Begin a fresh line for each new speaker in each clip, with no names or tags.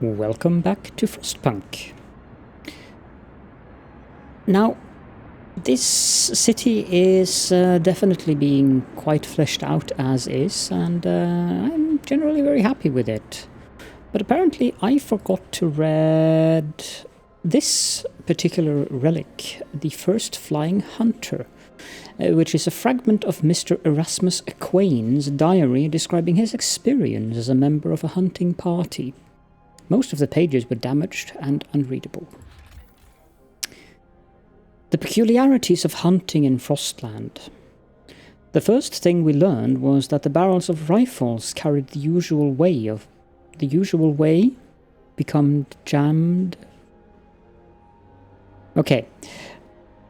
Welcome back to Frostpunk. Now, this city is definitely being quite fleshed out as is, and I'm generally very happy with it. But apparently I forgot to read this particular relic, the First Flying Hunter, which is a fragment of Mr. Erasmus Aquain's diary describing his experience as a member of a hunting party. Most of the pages were damaged and unreadable. The peculiarities of hunting in Frostland. The first thing we learned was that the barrels of rifles carried the usual way become jammed. Okay,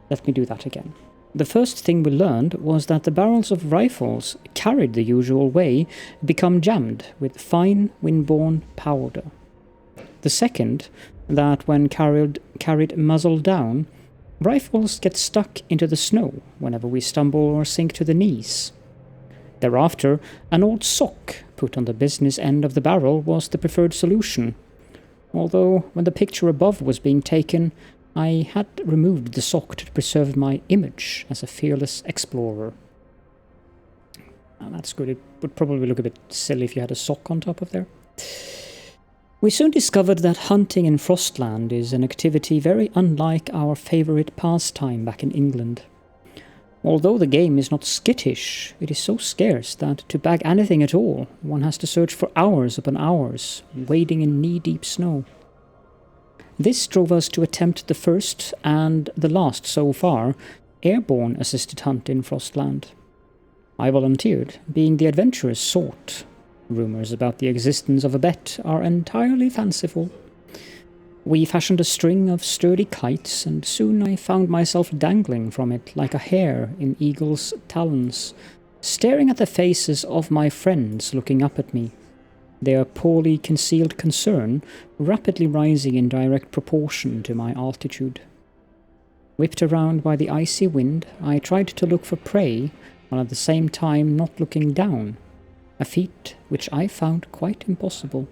let me do that again. The first thing we learned was that the barrels of rifles carried the usual way become jammed with fine windborne powder. The second, that when carried muzzle down, rifles get stuck into the snow whenever we stumble or sink to the knees. Thereafter, an old sock put on the business end of the barrel was the preferred solution, although when the picture above was being taken, I had removed the sock to preserve my image as a fearless explorer. That's good. It would probably look a bit silly if you had a sock on top of there. We soon discovered that hunting in Frostland is an activity very unlike our favourite pastime back in England. Although the game is not skittish, it is so scarce that to bag anything at all, one has to search for hours upon hours, wading in knee-deep snow. This drove us to attempt the first, and the last so far, airborne assisted hunt in Frostland. I volunteered, being the adventurous sort. Rumours about the existence of a bet are entirely fanciful. We fashioned a string of sturdy kites, and soon I found myself dangling from it like a hare in eagle's talons, staring at the faces of my friends looking up at me, their poorly concealed concern rapidly rising in direct proportion to my altitude. Whipped around by the icy wind, I tried to look for prey, while at the same time not looking down, a feat which I found quite impossible.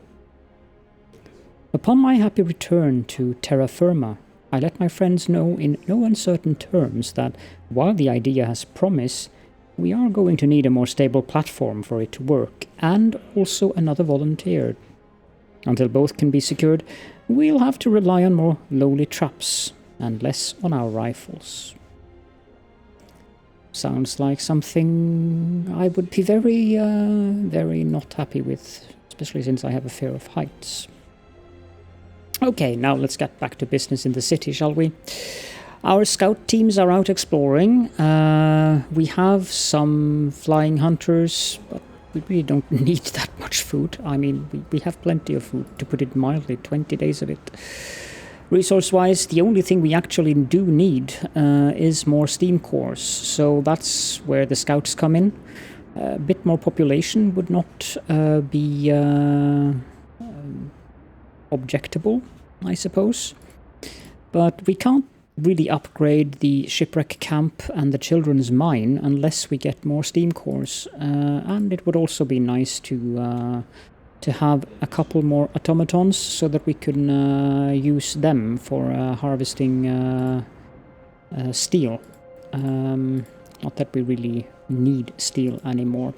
Upon my happy return to terra firma, I let my friends know in no uncertain terms that, while the idea has promise, we are going to need a more stable platform for it to work, and also another volunteer. Until both can be secured, we'll have to rely on more lowly traps, and less on our rifles. Sounds like something I would be very not happy with, especially since I have a fear of heights. Okay, now let's get back to business in the city, shall we? Our scout teams are out exploring. We have some flying hunters, but we really don't need that much food. I mean, we have plenty of food, to put it mildly, 20 days of it. Resource-wise, the only thing we actually do need is more steam cores, so that's where the scouts come in. A bit more population would not be objectable, I suppose. But we can't really upgrade the shipwreck camp and the children's mine unless we get more steam cores, and it would also be nice to have a couple more automatons so that we can use them for harvesting steel. Not that we really need steel anymore.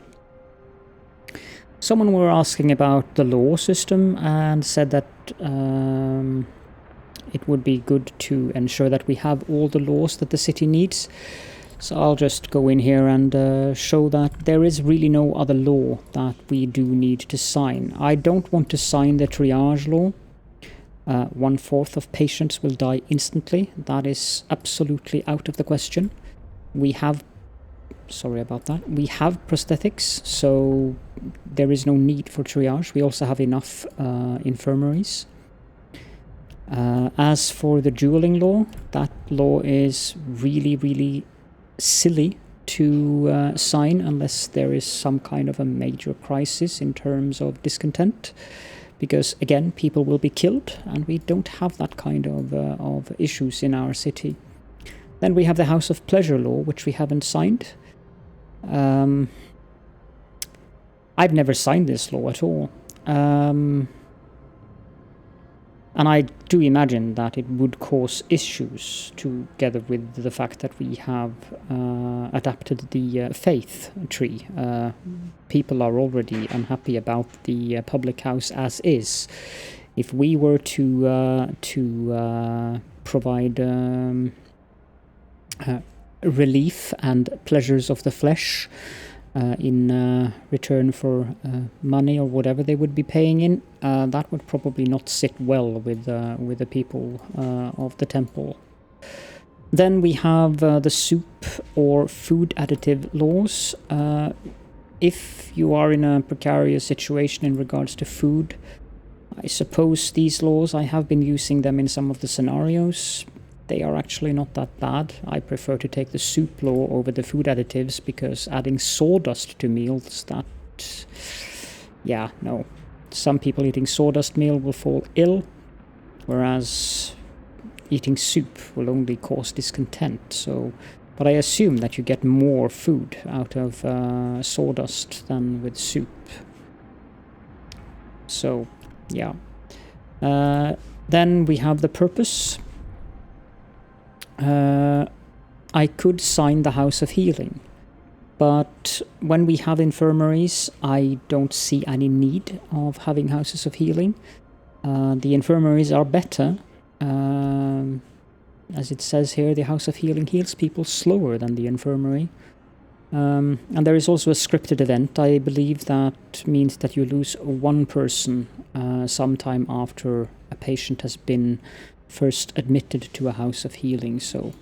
Someone were asking about the law system and said that it would be good to ensure that we have all the laws that the city needs. So I'll just go in here and show that there is really no other law that we do need to sign. I don't want to sign the triage law. 1/4 of patients will die instantly. That is absolutely out of the question. We have... Sorry about that. We have prosthetics, so there is no need for triage. We also have enough infirmaries. As for the dueling law, that law is really silly to sign unless there is some kind of a major crisis in terms of discontent, because again, people will be killed, and we don't have that kind of issues in our city. Then we have the House of Pleasure law, which we haven't signed. I've never signed this law at all. And I do imagine that it would cause issues together with the fact that we have adapted the faith tree. People are already unhappy about the public house as is. If we were to provide relief and pleasures of the flesh in return for money or whatever they would be paying in, that would probably not sit well with the people of the temple. Then we have the soup or food additive laws. If you are in a precarious situation in regards to food, I suppose these laws, I have been using them in some of the scenarios. They are actually not that bad. I prefer to take the soup law over the food additives, because adding sawdust to meals, that... yeah, no. Some people eating sawdust meal will fall ill, whereas eating soup will only cause discontent. So, but I assume that you get more food out of sawdust than with soup. So, yeah. Then we have the purpose. I could sign the House of Healing, but when we have infirmaries, I don't see any need of having Houses of Healing. The infirmaries are better. As it says here, the House of Healing heals people slower than the infirmary. And there is also a scripted event. I believe that means that you lose one person sometime after a patient has been first admitted to a House of Healing. So,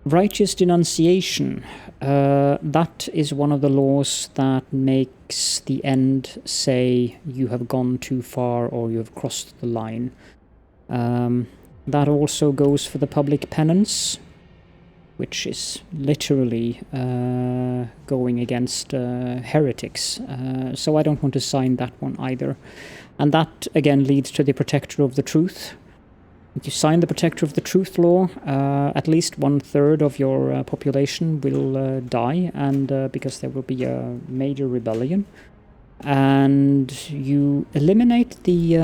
righteous denunciation, that is one of the laws that makes the end say you have gone too far or you have crossed the line. That also goes for the public penance, which is literally going against heretics. So I don't want to sign that one either. And that again leads to the Protector of the Truth. If you sign the Protector of the Truth law, at least 1/3 of your population will die, and because there will be a major rebellion. And you eliminate the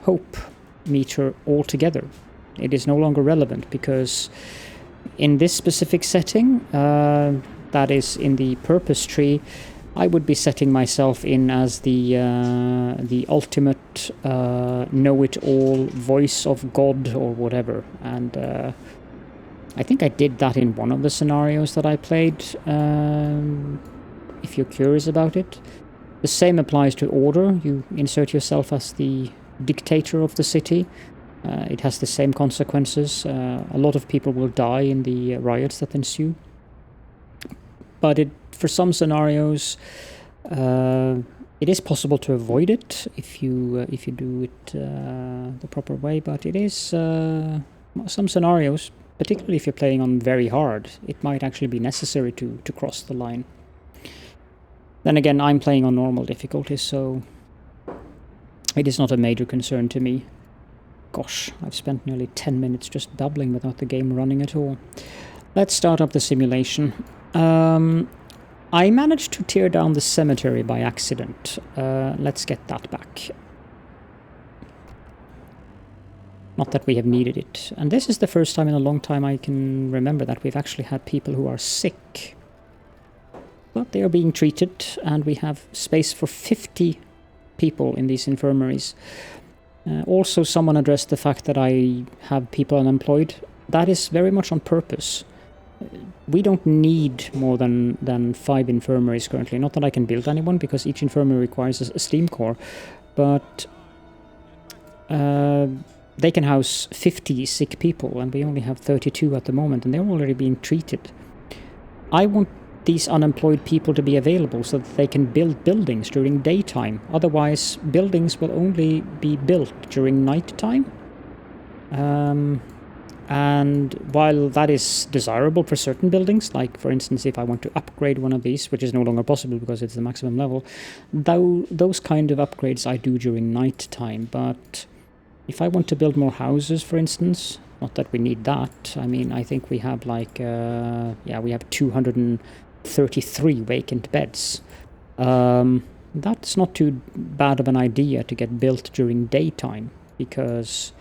hope meter altogether. It is no longer relevant, because in this specific setting, that is in the purpose tree, I would be setting myself in as the ultimate know-it-all voice of God or whatever. And I think I did that in one of the scenarios that I played, if you're curious about it. The same applies to order. You insert yourself as the dictator of the city. It has the same consequences. A lot of people will die in the riots that ensue. But for some scenarios, it is possible to avoid it if you do it the proper way. But it is some scenarios, particularly if you're playing on very hard, it might actually be necessary to cross the line. Then again, I'm playing on normal difficulty, so it is not a major concern to me. Gosh, I've spent nearly 10 minutes just babbling without the game running at all. Let's start up the simulation. I managed to tear down the cemetery by accident. Let's get that back. Not that we have needed it. And this is the first time in a long time I can remember that we've actually had people who are sick. But they are being treated, and we have space for 50 people in these infirmaries. Also, someone addressed the fact that I have people unemployed. That is very much on purpose. We don't need more than 5 infirmaries currently. Not that I can build anyone, because each infirmary requires a steam core. But they can house 50 sick people, and we only have 32 at the moment, and they're already being treated. I want these unemployed people to be available so that they can build buildings during daytime. Otherwise, buildings will only be built during nighttime. And while that is desirable for certain buildings, like for instance if I want to upgrade one of these, which is no longer possible because it's the maximum level, those kind of upgrades I do during nighttime. But if I want to build more houses, for instance, not that we need that. I mean, I think we have like, we have 233 vacant beds. That's not too bad of an idea to get built during daytime. because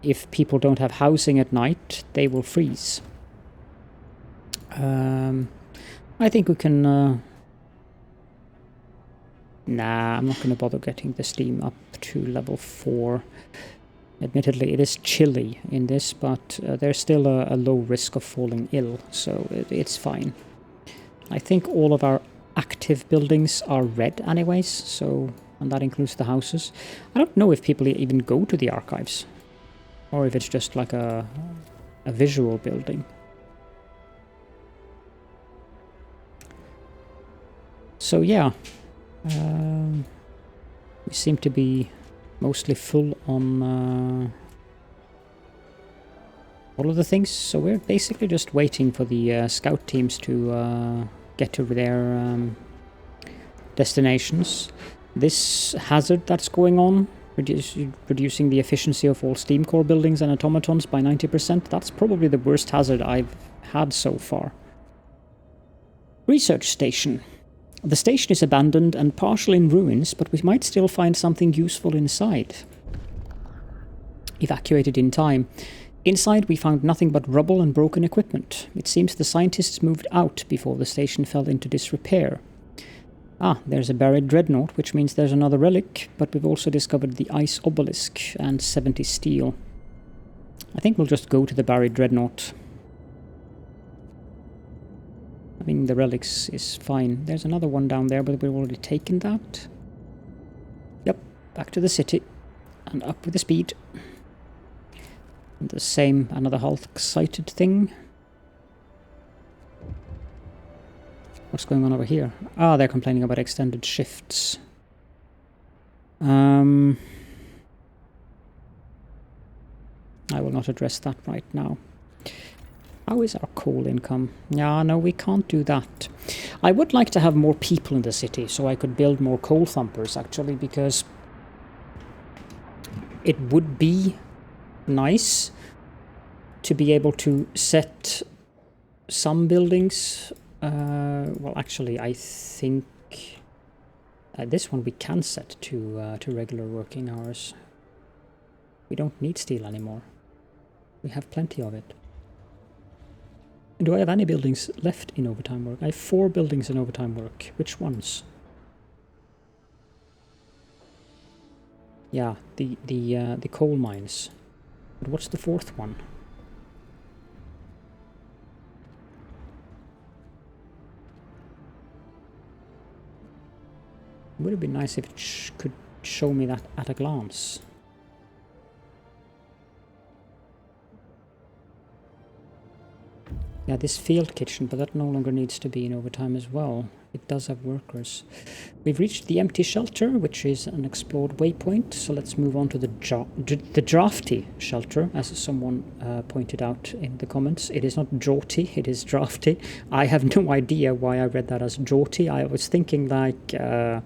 if people don't have housing at night, they will freeze. I think we can... Nah, I'm not going to bother getting the steam up to level 4. Admittedly, it is chilly in this, but there's still a low risk of falling ill, so it's fine. I think all of our active buildings are red anyways, so... and that includes the houses. I don't know if people even go to the archives, or if it's just like a visual building. So yeah, we seem to be mostly full on all of the things, so we're basically just waiting for the scout teams to get to their destinations. This hazard that's going on, reducing the efficiency of all steam core buildings and automatons by 90%, that's probably the worst hazard I've had so far. Research station. The station is abandoned and partially in ruins, but we might still find something useful inside. Evacuated in time. Inside we found nothing but rubble and broken equipment. It seems the scientists moved out before the station fell into disrepair. Ah, there's a buried dreadnought, which means there's another relic, but we've also discovered the ice obelisk and 70 steel. I think we'll just go to the buried dreadnought. I mean, the relics is fine. There's another one down there, but we've already taken that. Yep, back to the city. And up with the speed. And the same, another Hulk-sighted thing. What's going on over here? Ah, they're complaining about extended shifts. I will not address that right now. How is our coal income? Yeah, no, we can't do that. I would like to have more people in the city, so I could build more coal thumpers, actually, because it would be nice to be able to set some buildings. Well, actually, I think this one we can set to regular working hours. We don't need steel anymore. We have plenty of it. Do I have any buildings left in overtime work? I have 4 buildings in overtime work. Which ones? Yeah, the coal mines. But what's the 4th one? It would have been nice if it could show me that at a glance. Yeah, this field kitchen, but that no longer needs to be in overtime as well. It does have workers. We've reached the empty shelter, which is an explored waypoint, so let's move on to the Drafty Shelter, as someone pointed out in the comments. It is not Draughty, it is Drafty. I have no idea why I read that as Draughty. I was thinking like a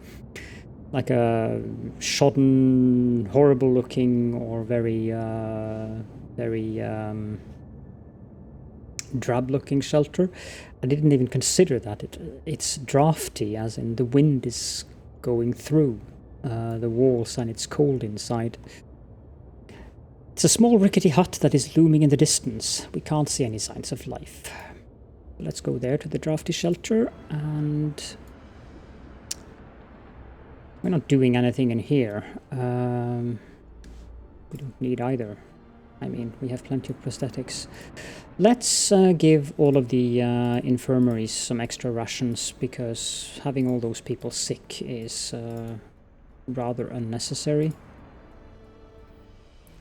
shodden, horrible-looking, or very drab-looking shelter. I didn't even consider that. It's drafty, as in the wind is going through the walls and it's cold inside. It's a small rickety hut that is looming in the distance. We can't see any signs of life. Let's go there to the Drafty Shelter, and we're not doing anything in here. We don't need either. I mean, we have plenty of prosthetics. Let's give all of the infirmaries some extra rations, because having all those people sick is rather unnecessary.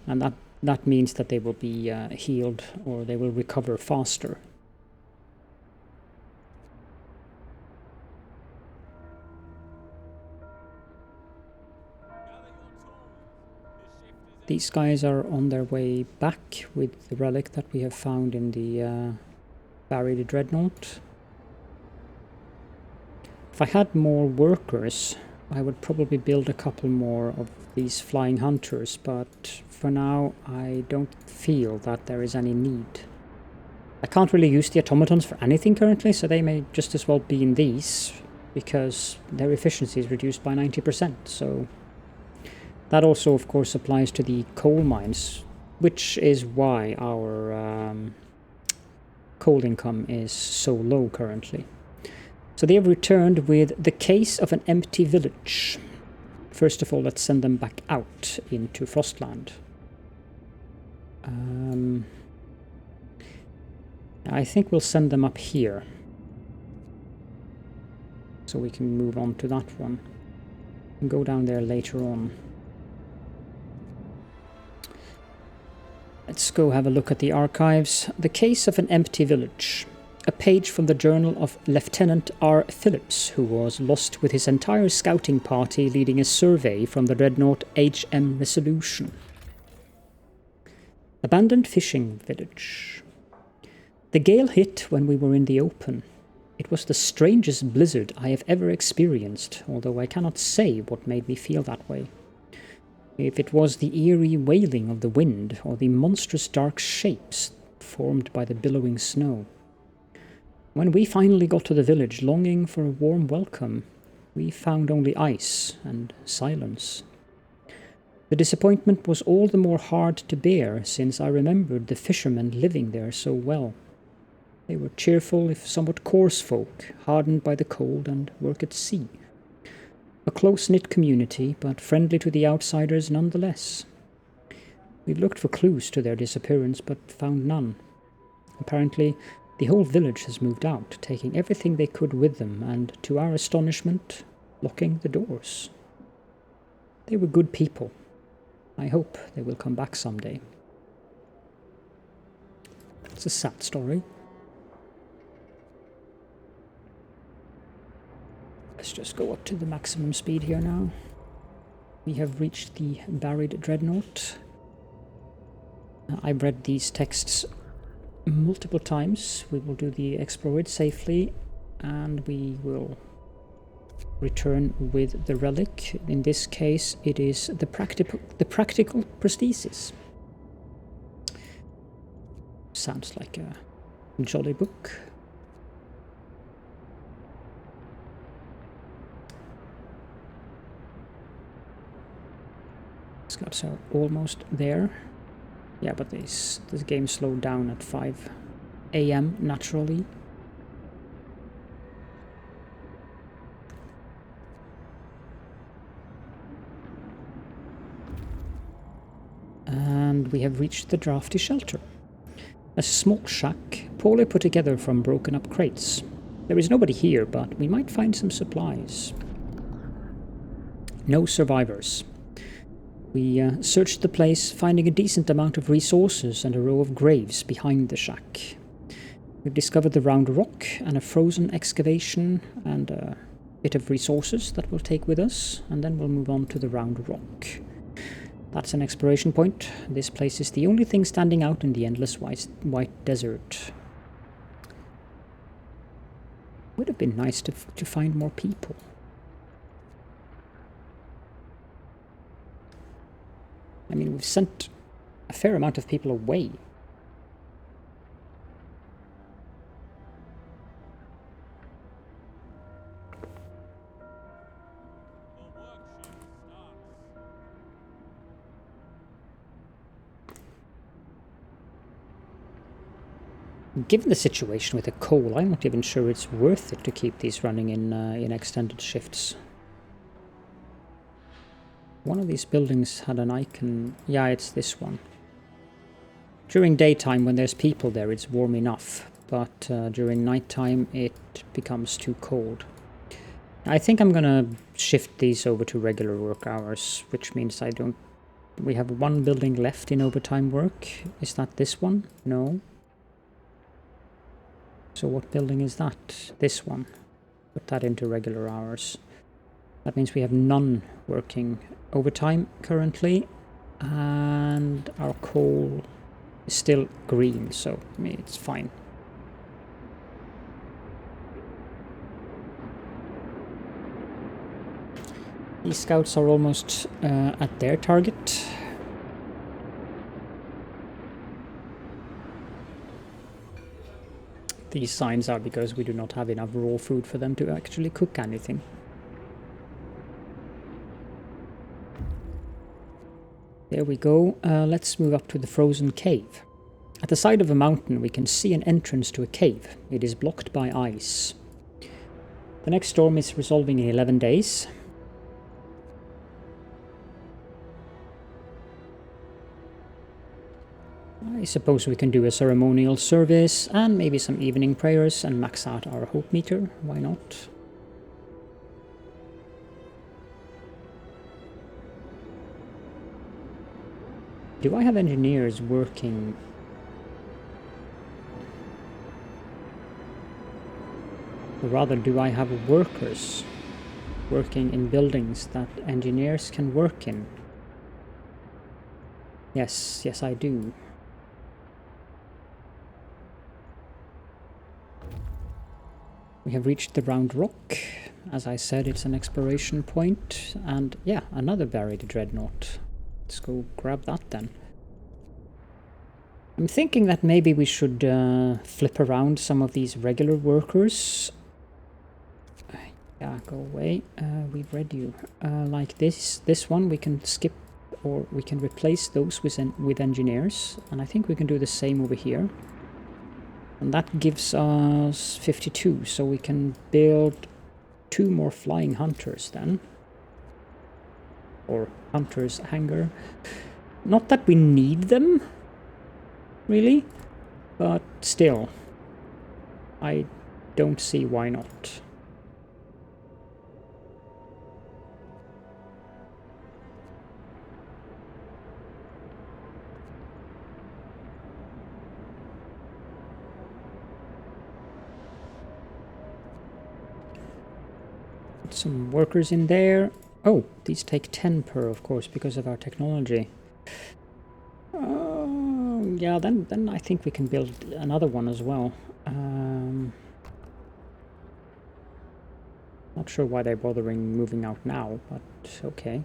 And that means that they will be healed, or they will recover faster. These guys are on their way back with the relic that we have found in the buried dreadnought. If I had more workers, I would probably build a couple more of these flying hunters, but for now I don't feel that there is any need. I can't really use the automatons for anything currently, so they may just as well be in these, because their efficiency is reduced by 90%, so That also, of course, applies to the coal mines, which is why our coal income is so low currently. So they have returned with the case of an empty village. First of all, let's send them back out into Frostland. I think we'll send them up here, so we can move on to that one and go down there later on. Let's go have a look at the archives. The case of an empty village. A page from the journal of Lieutenant R. Phillips, who was lost with his entire scouting party leading a survey from the dreadnought H.M. Resolution. Abandoned fishing village. The gale hit when we were in the open. It was the strangest blizzard I have ever experienced, although I cannot say what made me feel that way. If it was the eerie wailing of the wind or the monstrous dark shapes formed by the billowing snow. When we finally got to the village longing for a warm welcome, we found only ice and silence. The disappointment was all the more hard to bear since I remembered the fishermen living there so well. They were cheerful if somewhat coarse folk, hardened by the cold and work at sea. A close-knit community, but friendly to the outsiders nonetheless. We looked for clues to their disappearance, but found none. Apparently, the whole village has moved out, taking everything they could with them, and, to our astonishment, locking the doors. They were good people. I hope they will come back someday. It's a sad story. Let's just go up to the maximum speed here now. We have reached the buried dreadnought. I've read these texts multiple times. We will do the exploit safely, and we will return with the relic. In this case, it is the practical prosthesis. Sounds like a jolly book. Scouts are almost there. Yeah, but this game slowed down at 5 AM naturally. And we have reached the Drafty Shelter. A small shack, poorly put together from broken up crates. There is nobody here, but we might find some supplies. No survivors. We searched the place, finding a decent amount of resources and a row of graves behind the shack. We've discovered the round rock and a frozen excavation and a bit of resources that we'll take with us, and then we'll move on to the round rock. That's an exploration point. This place is the only thing standing out in the endless white desert. Would have been nice to find more people. I mean, we've sent a fair amount of people away. Given the situation with the coal, I'm not even sure it's worth it to keep these running in extended shifts. One of these buildings had an icon. Yeah, it's this one. During daytime, when there's people there, it's warm enough, but during nighttime, it becomes too cold. I think I'm gonna shift these over to regular work hours, which means we have one building left in overtime work. Is that this one? No. So what building is that? This one. Put that into regular hours. That means we have none working overtime currently, and our coal is still green, so I mean, it's fine. These scouts are almost at their target. These signs are because we do not have enough raw food for them to actually cook anything. There we go. Let's move up to the frozen cave. At the side of a mountain we can see an entrance to a cave. It is blocked by ice. The next storm is resolving in 11 days. I suppose we can do a ceremonial service and maybe some evening prayers and max out our hope meter. Why not? Do I have engineers working? Or rather, do I have workers working in buildings that engineers can work in? Yes, yes I do. We have reached the round rock. As I said, it's an exploration point. And yeah, another buried dreadnought. Let's go grab that then. I'm thinking that maybe we should flip around some of these regular workers. Yeah, go away. We've read you. Like this one we can skip, or we can replace those with engineers. And I think we can do the same over here. And that gives us 52, so we can build 2 more flying hunters then. Or hunters hangar. Not that we need them, really, but still, I don't see why not. Some workers in there. Oh, these take 10 per, of course, because of our technology. Yeah, then I think we can build another one as well. Not sure why they're bothering moving out now, but okay.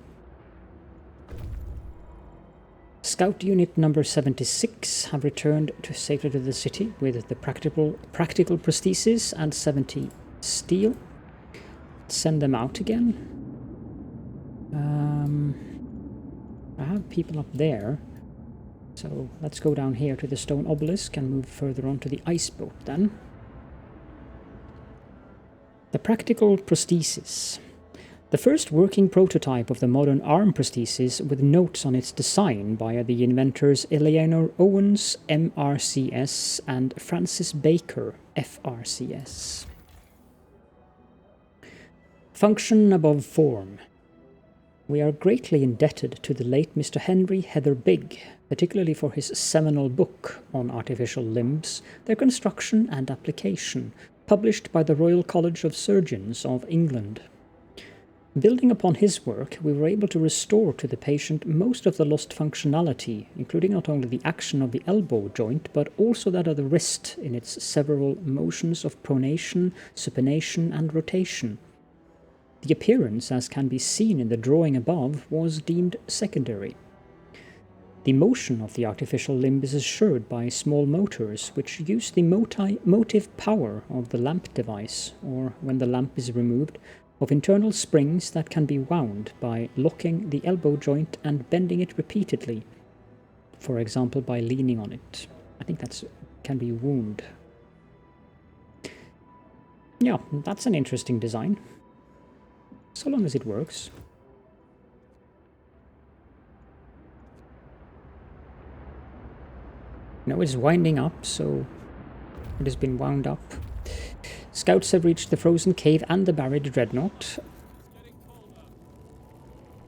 Scout unit number 76 have returned safely to the city with the practical prosthesis and 70 steel. Send them out again. I have people up there, so let's go down here to the stone obelisk and move further on to the ice boat then. The practical prosthesis. The first working prototype of the modern arm prosthesis with notes on its design by the inventors Eleanor Owens, MRCS, and Francis Baker, FRCS. Function above form. We are greatly indebted to the late Mr. Henry Heather Bigg, particularly for his seminal book on artificial limbs, their construction and application, published by the Royal College of Surgeons of England. Building upon his work, we were able to restore to the patient most of the lost functionality, including not only the action of the elbow joint, but also that of the wrist in its several motions of pronation, supination, and rotation. The appearance, as can be seen in the drawing above, was deemed secondary. The motion of the artificial limb is assured by small motors, which use the motive power of the lamp device, or, when the lamp is removed, of internal springs that can be wound by locking the elbow joint and bending it repeatedly, for example by leaning on it. I think that can be wound. Yeah, that's an interesting design. So long as it works. Now it's winding up, so it has been wound up. Scouts have reached the frozen cave and the buried dreadnought.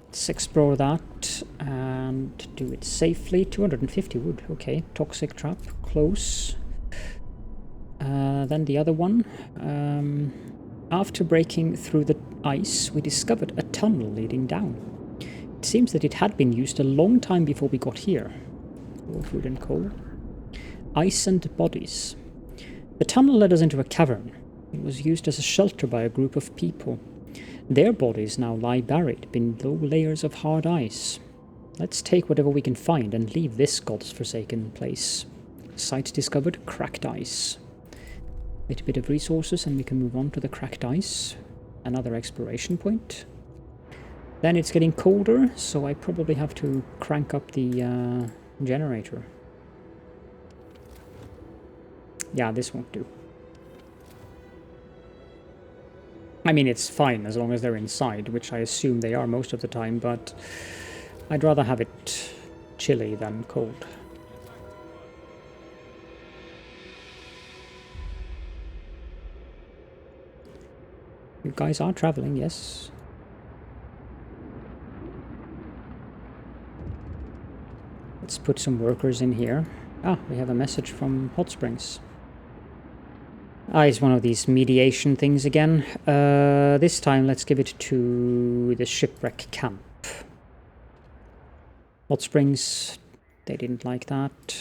Let's explore that and do it safely. 250 wood, okay. Toxic trap, close. Then the other one. After breaking through the ice, we discovered a tunnel leading down. It seems that it had been used a long time before we got here. More food and coal. Ice and bodies. The tunnel led us into a cavern. It was used as a shelter by a group of people. Their bodies now lie buried below layers of hard ice. Let's take whatever we can find and leave this god's-forsaken place. Site discovered, cracked ice. Little bit of resources and we can move on to the cracked ice. Another exploration point. Then it's getting colder, so I probably have to crank up the generator. Yeah, this won't do. I mean, it's fine as long as they're inside, which I assume they are most of the time, but I'd rather have it chilly than cold. You guys are traveling, yes. Let's put some workers in here. Ah, we have a message from Hot Springs. Ah, it's one of these mediation things again. This time let's give it to the shipwreck camp. Hot Springs, they didn't like that.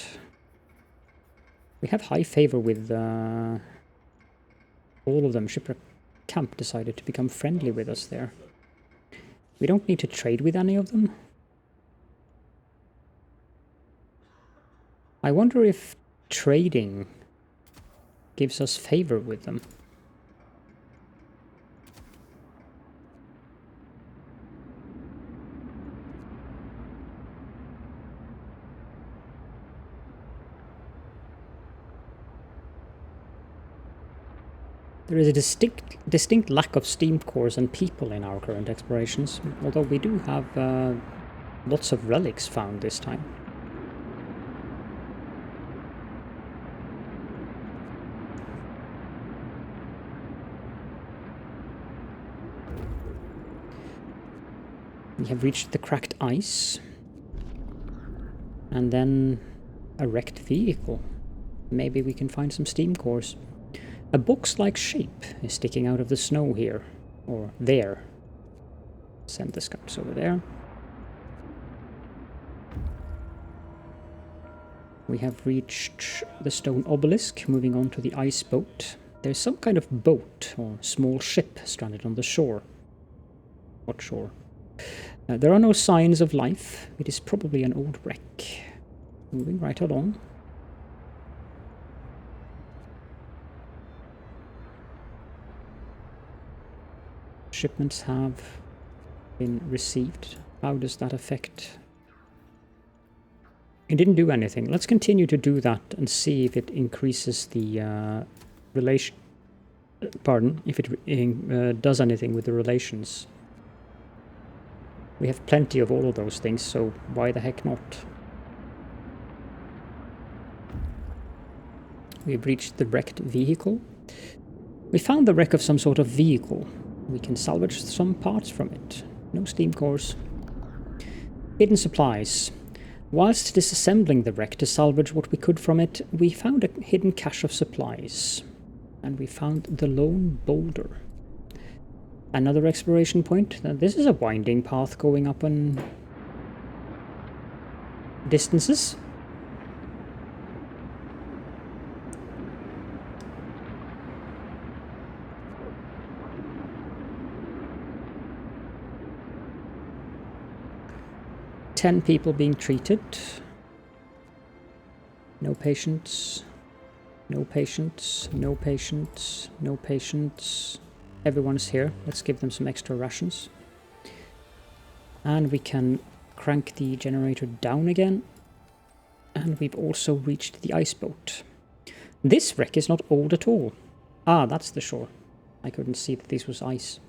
We have high favor with all of them. Shipwreck camp decided to become friendly with us there. We don't need to trade with any of them. I wonder if trading gives us favor with them. There is a distinct lack of steam cores and people in our current explorations, although we do have lots of relics found this time. We have reached the cracked ice, and then a wrecked vehicle. Maybe we can find some steam cores. A box-like shape is sticking out of the snow here, or there. Send the scouts over there. We have reached the stone obelisk, moving on to the ice boat. There's some kind of boat or small ship stranded on the shore. What shore? There are no signs of life. It is probably an old wreck. Moving right along. Shipments have been received. How does that affect? It didn't do anything. Let's continue to do that and see if it increases the relation. Pardon, if it does anything with the relations. We have plenty of all of those things, so why the heck not? We've reached the wrecked vehicle. We found the wreck of some sort of vehicle. We can salvage some parts from it. No steam cores. Hidden supplies. Whilst disassembling the wreck to salvage what we could from it, we found a hidden cache of supplies. And we found the lone boulder. Another exploration point. Now, this is a winding path going up on distances. Ten people being treated. No patients. No patients. No patients. No patients. Everyone's here. Let's give them some extra rations. And we can crank the generator down again. And we've also reached the ice boat. This wreck is not old at all. Ah, that's the shore. I couldn't see that this was ice.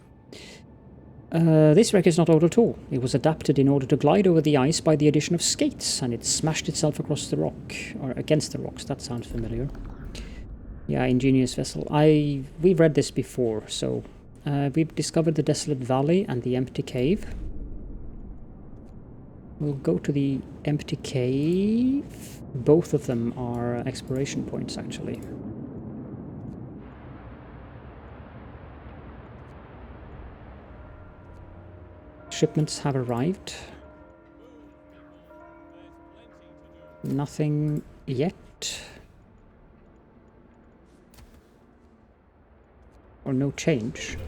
This wreck is not old at all. It was adapted in order to glide over the ice by the addition of skates, and it smashed itself across the rock, or against the rocks. That sounds familiar. Yeah, ingenious vessel. We've read this before, so we've discovered the desolate valley and the empty cave. We'll go to the empty cave. Both of them are exploration points, actually. Shipments have arrived. Nothing yet. Or no change.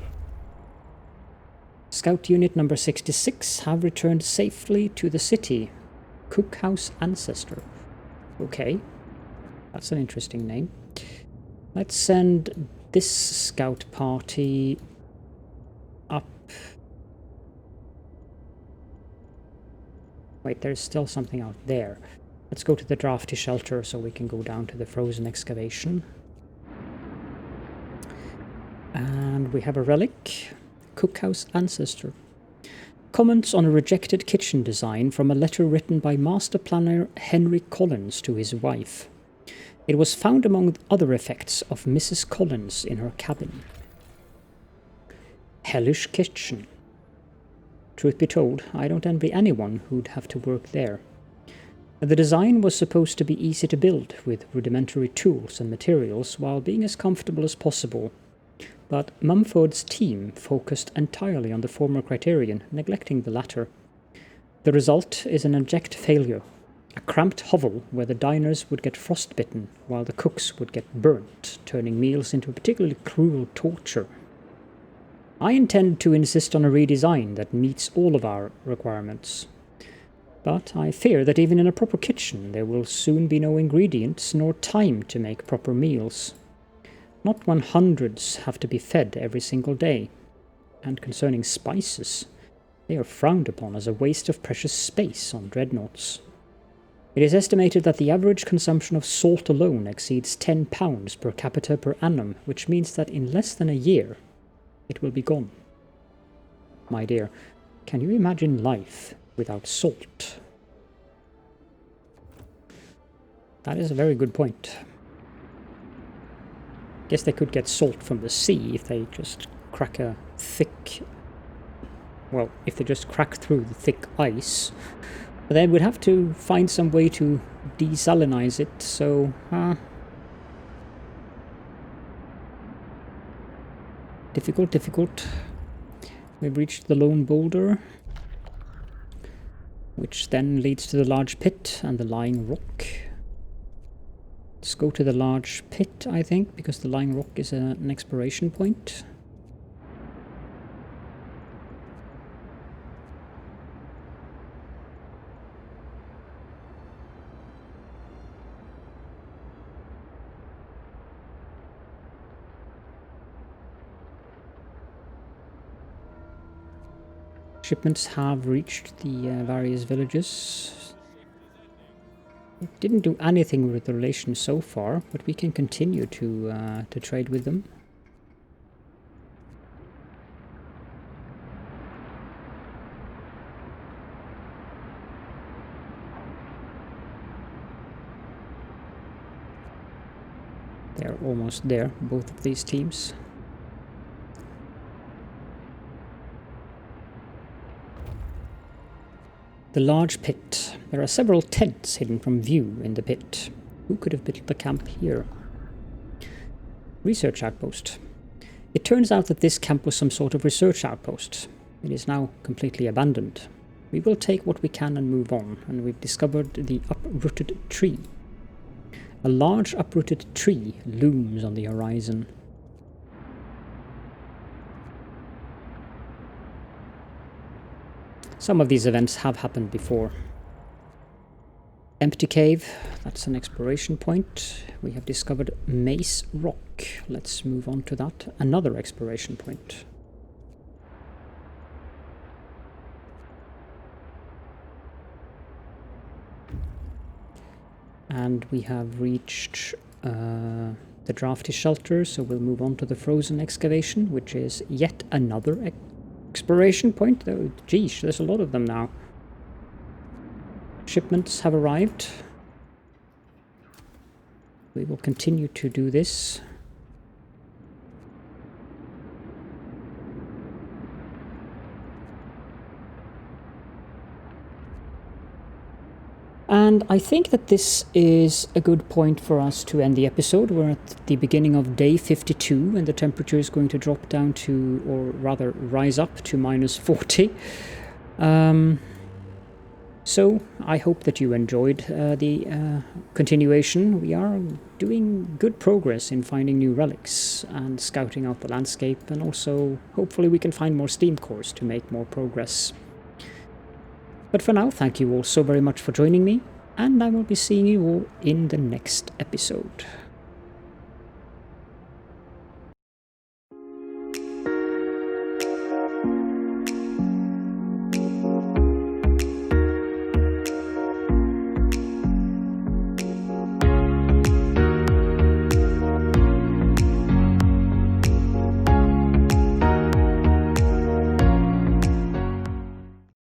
Scout unit number 66 have returned safely to the city. Cookhouse Ancestor. Okay. That's an interesting name. Let's send this scout party up Wait, there's still something out there. Let's go to the Drafty Shelter so we can go down to the frozen excavation. And we have a relic. Cookhouse Ancestor. Comments on a rejected kitchen design from a letter written by master planner Henry Collins to his wife. It was found among other effects of Mrs. Collins in her cabin. Hellish kitchen. Truth be told, I don't envy anyone who'd have to work there. The design was supposed to be easy to build with rudimentary tools and materials while being as comfortable as possible. But Mumford's team focused entirely on the former criterion, neglecting the latter. The result is an abject failure, a cramped hovel where the diners would get frostbitten while the cooks would get burnt, turning meals into a particularly cruel torture. I intend to insist on a redesign that meets all of our requirements. But I fear that even in a proper kitchen there will soon be no ingredients nor time to make proper meals. Not when hundreds have to be fed every single day. And concerning spices, they are frowned upon as a waste of precious space on dreadnoughts. It is estimated that the average consumption of salt alone exceeds 10 pounds per capita per annum, which means that in less than a year, it will be gone. My dear, can you imagine life without salt? That is a very good point. Guess they could get salt from the sea if they just crack a thick... Well, if they just crack through the thick ice. But then we'd have to find some way to desalinize it, so... Difficult. We've reached the lone boulder, which then leads to the large pit and the lying rock. Let's go to the large pit, I think, because the lying rock is an exploration point. Shipments have reached the various villages. It didn't do anything with the relations so far, but we can continue to trade with them. They're almost there, both of these teams. The large pit. There are several tents hidden from view in the pit. Who could have built the camp here? Research outpost. It turns out that this camp was some sort of research outpost. It is now completely abandoned. We will take what we can and move on, and we've discovered the uprooted tree. A large uprooted tree looms on the horizon. Some of these events have happened before. Empty cave, that's an exploration point. We have discovered Mace Rock. Let's move on to that. Another exploration point. And we have reached the Drafty Shelter, so we'll move on to the frozen excavation, which is yet another exploration point. Oh, geez, there's a lot of them now. Shipments have arrived. We will continue to do this. And I think that this is a good point for us to end the episode. We're at the beginning of day 52, and the temperature is going to drop down to, or rather rise up to -40. So I hope that you enjoyed the continuation. We are doing good progress in finding new relics and scouting out the landscape, and also hopefully we can find more steam cores to make more progress. But for now, thank you all so very much for joining me, and I will be seeing you all in the next episode.